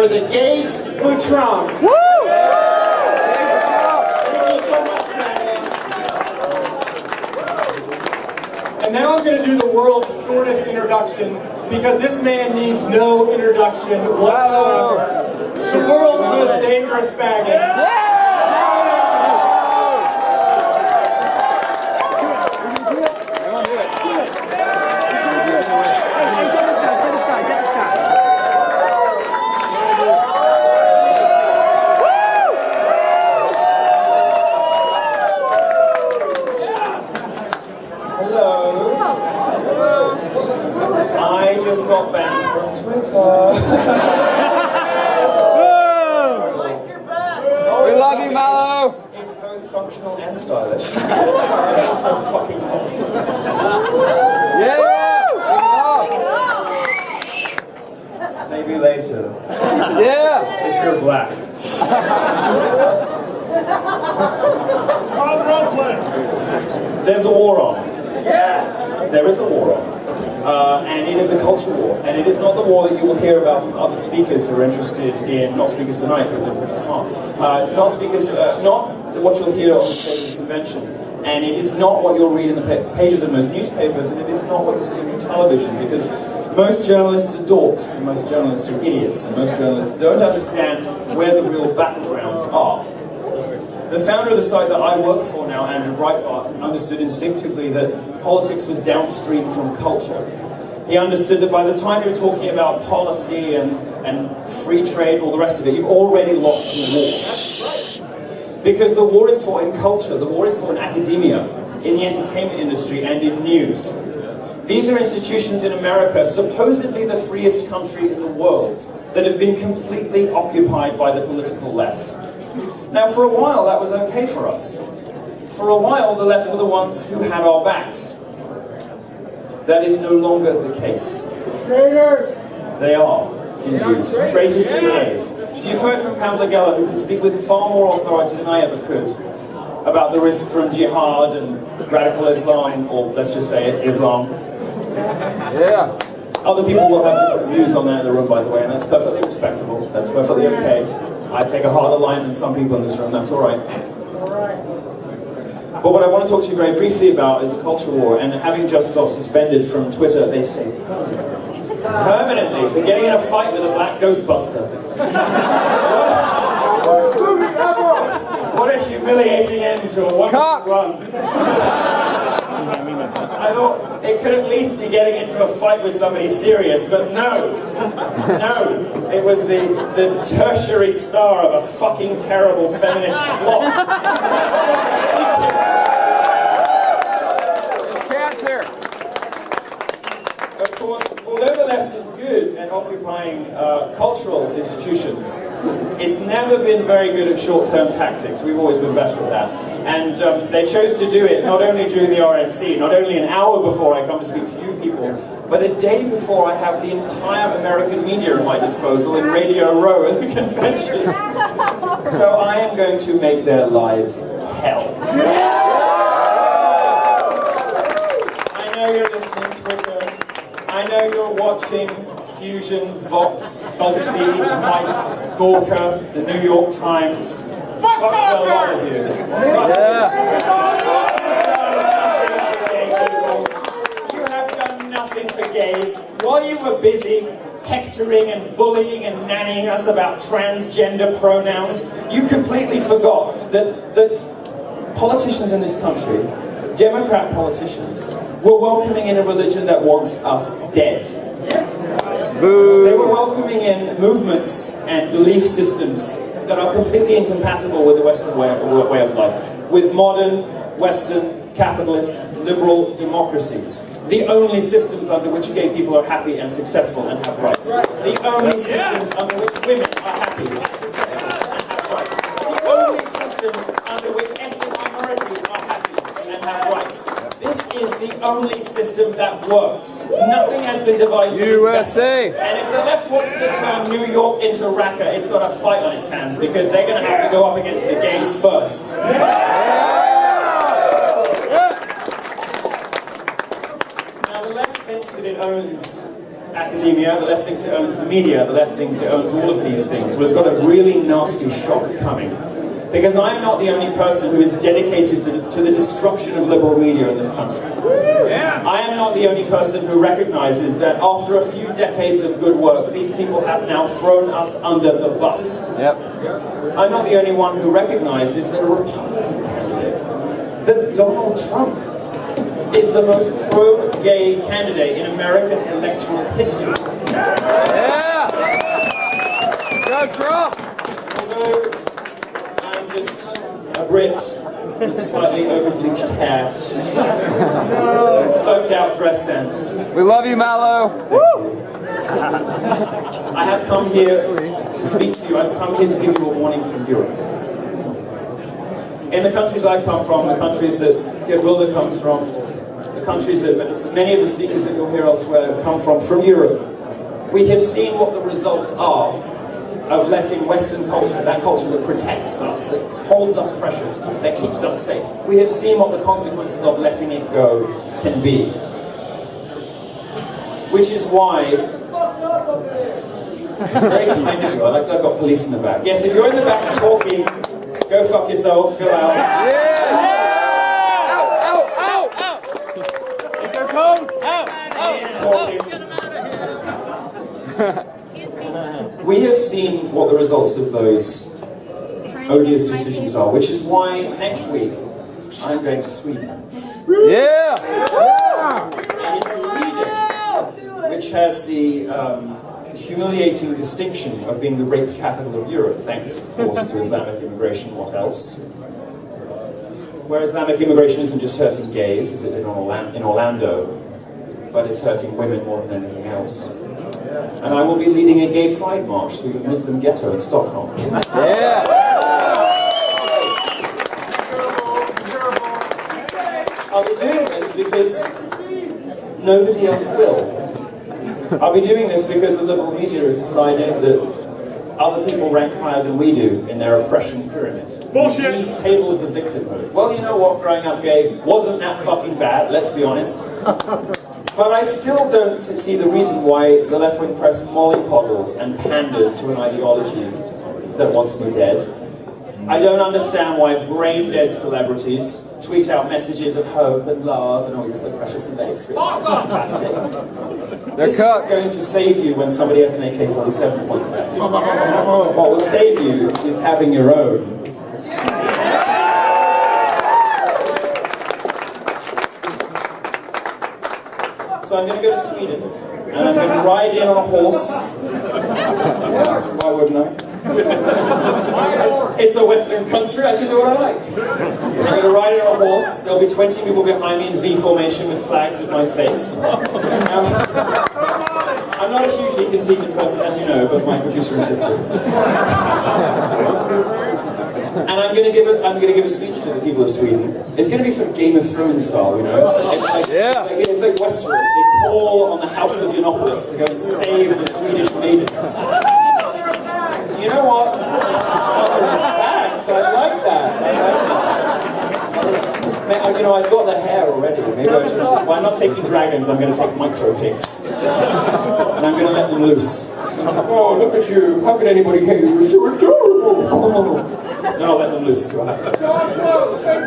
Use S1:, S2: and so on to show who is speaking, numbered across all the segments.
S1: for the gays for Trump. Woo! Thank you so much, man.
S2: And now I'm going to do the world's shortest introduction because this man needs no introduction whatsoever. The world's most dangerous faggot.
S3: Got banned from Twitter.
S4: We love you, Milo.
S3: It's both functional and stylish. It's also fucking hot.
S4: Yeah.
S3: Maybe later.
S4: Yeah.
S3: If you're black. There's a war on. Yes. There is a war on. And it is a culture war, and it is not the war that you will hear about from other speakers who are interested in, not speakers tonight, because they're pretty smart. It's not speakers, not what you'll hear on the stage of the convention, and it is not what you'll read in the pages of most newspapers, and it is not what you see on television, because most journalists are dorks, and most journalists are idiots, and most journalists don't understand where the real battlegrounds are. The founder of the site that I work for now, Andrew Breitbart, understood instinctively that politics was downstream from culture. He understood that by the time you're talking about policy and free trade, all the rest of it, you've already lost the war. Because the war is fought in culture, the war is fought in academia, in the entertainment industry, and in news. These are institutions in America, supposedly the freest country in the world, that have been completely occupied by the political left. Now, for a while, that was okay for us. For a while, the left were the ones who had our backs. That is no longer the case.
S1: Traitors!
S3: They are, indeed. Traitors to the A's. You've heard from Pamela Geller, who can speak with far more authority than I ever could, about the risk from jihad and radical Islam, or let's just say it, Islam.
S4: Yeah.
S3: Other people will have different views on that in the room, by the way, and that's perfectly respectable. That's perfectly okay. I take a harder line than some people in this room, that's alright. But what I want to talk to you very briefly about is a culture war, and having just got suspended from Twitter, they say permanently for getting in a fight with a black Ghostbuster. What a humiliating end to a wonderful run. I thought it could at least be getting into a fight with somebody serious, but no. No. It was the tertiary star of a fucking terrible feminist flop.
S4: It's cancer.
S3: Of course, although the left is good at occupying cultural institutions, it's never been very good at short-term tactics. We've always been better at that. And they chose to do it not only during the RNC, not only an hour before I come to speak to you people, but a day before I have the entire American media at my disposal in Radio Row at the convention. So I am going to make their lives hell. I know you're listening to Twitter. I know you're watching Fusion, Vox, BuzzFeed, Mike, Gawker, the New York Times. Fuck a lot of you. You have done nothing for gays. While you were busy hectoring and bullying and nannying us about transgender pronouns, you completely forgot that politicians in this country, Democrat politicians, were welcoming in a religion that wants us dead. They were welcoming in movements and belief systems that are completely incompatible with the Western way of life, with modern, Western, capitalist, liberal democracies. The only systems under which gay people are happy and successful and have rights. The only systems under which women are happy and successful and have rights. The only systems under which ethnic minorities are happy and have rights. This is the only system that works. Nothing has been devised.
S4: USA.
S3: And if the left wants to turn New York into Raqqa, it's got a fight on its hands because they're going to have to go up against the gays first. Now the left thinks that it owns academia. academia, the left thinks it owns the media, the left thinks it owns all of these things. Well, it's got a really nasty shock coming. Because I'm not the only person who is dedicated to the destruction of liberal media in this country. I am not the only person who recognizes that after a few decades of good work, these people have now thrown us under the bus. I'm not the only one who recognizes that a Republican candidate, that Donald Trump, is the most pro-gay candidate in American electoral history.
S4: Yeah! Go Trump!
S3: Although I'm just a Brit with slightly over-bleached hair, folked-out dress sense.
S4: We love you, Milo!
S3: I have come here to speak to you. I've come here to give you a warning from Europe. In the countries I come from, the countries that Wilder comes from, the countries that many of the speakers that you'll hear elsewhere come from Europe, we have seen what the results are of letting Western culture, that culture that protects us, that holds us precious, that keeps us safe. We have seen what the consequences of letting it go can be. Which is why, it's very kind of you, I like that I've got police in the back. Yes, if you're in the back talking, go fuck yourselves, go out.
S4: Yeah!
S3: We have seen what the results of those odious decisions are, which is why next week I'm going to Sweden.
S4: Yeah!
S3: And in Sweden, which has the humiliating distinction of being the rape capital of Europe, thanks, of course, to Islamic immigration, what else? Where Islamic immigration isn't just hurting gays, as it is in Orlando, but it's hurting women more than anything else. And I will be leading a gay pride march through the Muslim ghetto in Stockholm.
S4: Yeah!
S3: I'll be doing this because nobody else will. I'll be doing this because the liberal media has decided that other people rank higher than we do in their oppression pyramid. Bullshit! League tables of victimhood. Well, you know what, growing up gay wasn't that fucking bad, let's be honest. But I still don't see the reason why the left-wing press mollycoddles and panders to an ideology that wants me dead. I don't understand why brain-dead celebrities tweet out messages of hope and love and, oh, you're so precious and nice. It's fantastic. This isn't going to save you when somebody has an AK-47 pointed at you. What will save you is having your own. So I'm going to go to Sweden, and I'm going to ride in on a horse. Why wouldn't I? It's a Western country, I can do what I like. I'm going to ride in on a horse. There'll be 20 people behind me in V formation with flags at my face. I'm not a hugely conceited person, as you know, but my producer insisted. And I'm going to give a speech to the people of Sweden. It's going to be sort of Game of Thrones style, you know. It's like Westeros. They call on the House of Yiannopoulos to go and save the Swedish maidens. You know what? Thanks. I like that. You know, I've got the hair already. Maybe I should. Well, I'm not taking dragons. I'm going to take micro pigs, and I'm going to let them loose. Oh, look at you! How could anybody hate you? You're so adorable. Then I'll let them loose. That's what happens.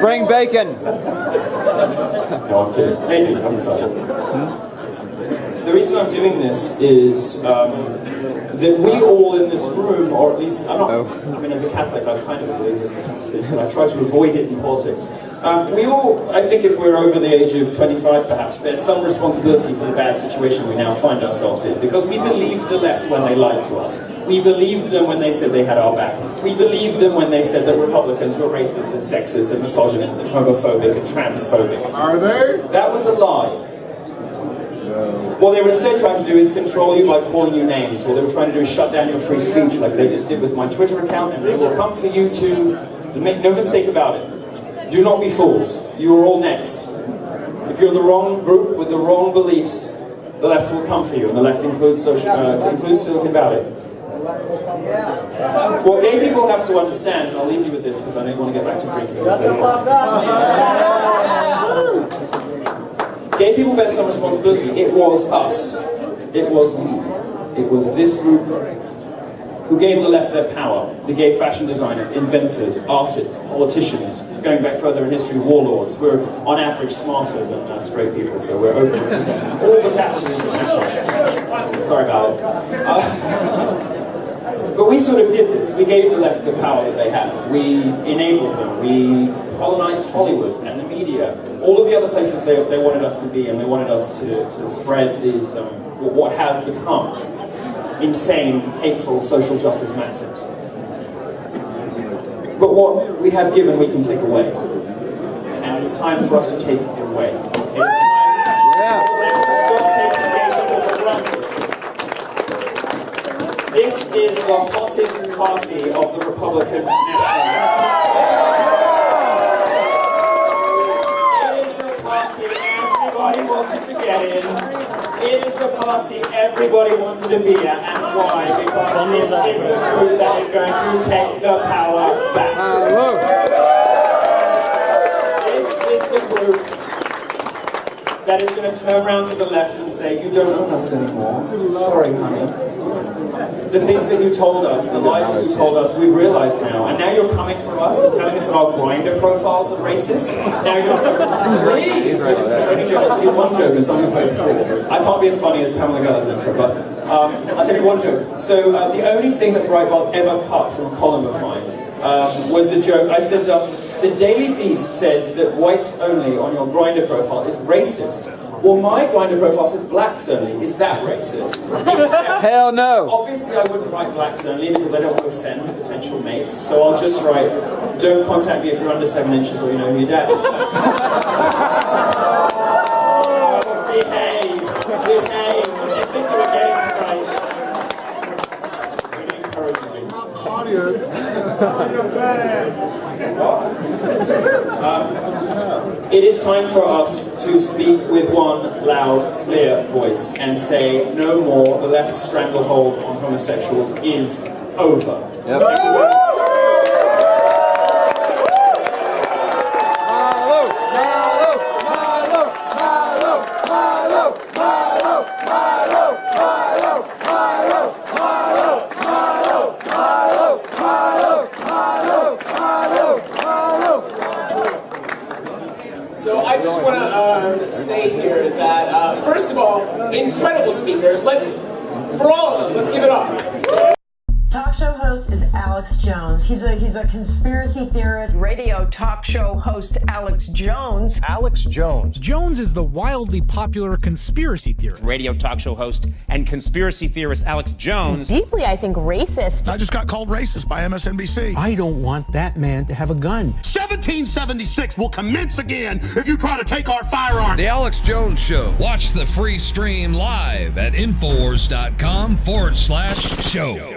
S4: Bring bacon!
S3: No, I'm kidding. Maybe. I'm excited. The reason I'm doing this is that we all in this room, or at least, I mean, as a Catholic, I kind of believe in this, but I try to avoid it in politics. We all, I think if we're over the age of 25 perhaps, bear some responsibility for the bad situation we now find ourselves in, because we believed the left when they lied to us. We believed them when they said they had our back. We believed them when they said that Republicans were racist and sexist and misogynist and homophobic and transphobic.
S1: Are they?
S3: That was a lie. What they were instead trying to do is control you by calling you names. What they were trying to do is shut down your free speech like they just did with my Twitter account, and they will come for you too. Make no mistake about it. Do not be fooled. You are all next. If you're the wrong group with the wrong beliefs, the left will come for you, and the left includes Silicon Valley. What gay people have to understand, and I'll leave you with this because I don't want to get back to drinking. Gay people bear some responsibility. It was us. It was we. It was this group who gave the left their power. They gave fashion designers, inventors, artists, politicians, going back further in history, warlords. We're on average smarter than straight people, so we're overrepresented. All the capitalism. Sorry about it. But we sort of did this. We gave the left the power that they have. We enabled them. We colonized Hollywood and the media. All of the other places they wanted us to be, and they wanted us to spread these, what have become insane, hateful social justice maxims. But what we have given, we can take away. And it's time for us to take it away. It is time for us to stop taking gay people for granted. This is the hottest party of the Republican National. It is the party everybody wanted to get in. It is the party everybody wanted to be at, and why? Because this is the group that is going to take the power back. This is the group that is going to turn around to the left and say, you don't own us anymore. Sorry, honey. The things that you told us, the lies that you told us, we've realized now. And now you're coming for us and telling us that our Grindr profiles are racist? Now you're please! Only joke, I'll tell you one joke. I can't be as funny as Pamela Geller's intro, but I'll tell you one joke. So the only thing that Breitbart's ever cut from a column of mine was a joke. I said, the Daily Beast says that whites only on your Grindr profile is racist. Well, my Grindr profile says blacks only. Is that racist? Except,
S4: Hell no.
S3: obviously, I wouldn't write blacks only because I don't want to offend potential mates. So I'll just write, don't contact me if you're under 7 inches or you know who your dad is. Behave. Behave. I think you're getting straight. Really encouraging me. It is time for us to speak with one loud, clear voice and say no more. The left's stranglehold on homosexuals is over.
S4: Yep.
S5: So I just want to say here that, first of all, incredible speakers. For all of them, let's give it up.
S6: Talk show host is Alex Jones. He's a conspiracy theorist.
S7: Radio talk show host Alex Jones.
S8: Alex Jones. Jones is the wildly popular conspiracy theorist.
S9: Radio talk show host and conspiracy theorist Alex Jones.
S6: Deeply, I think, racist.
S10: I just got called racist by MSNBC.
S8: I don't want that man to have a gun.
S10: 1776 will commence again if you try to take our firearms.
S11: The Alex Jones Show. Watch the free stream live at Infowars.com/show.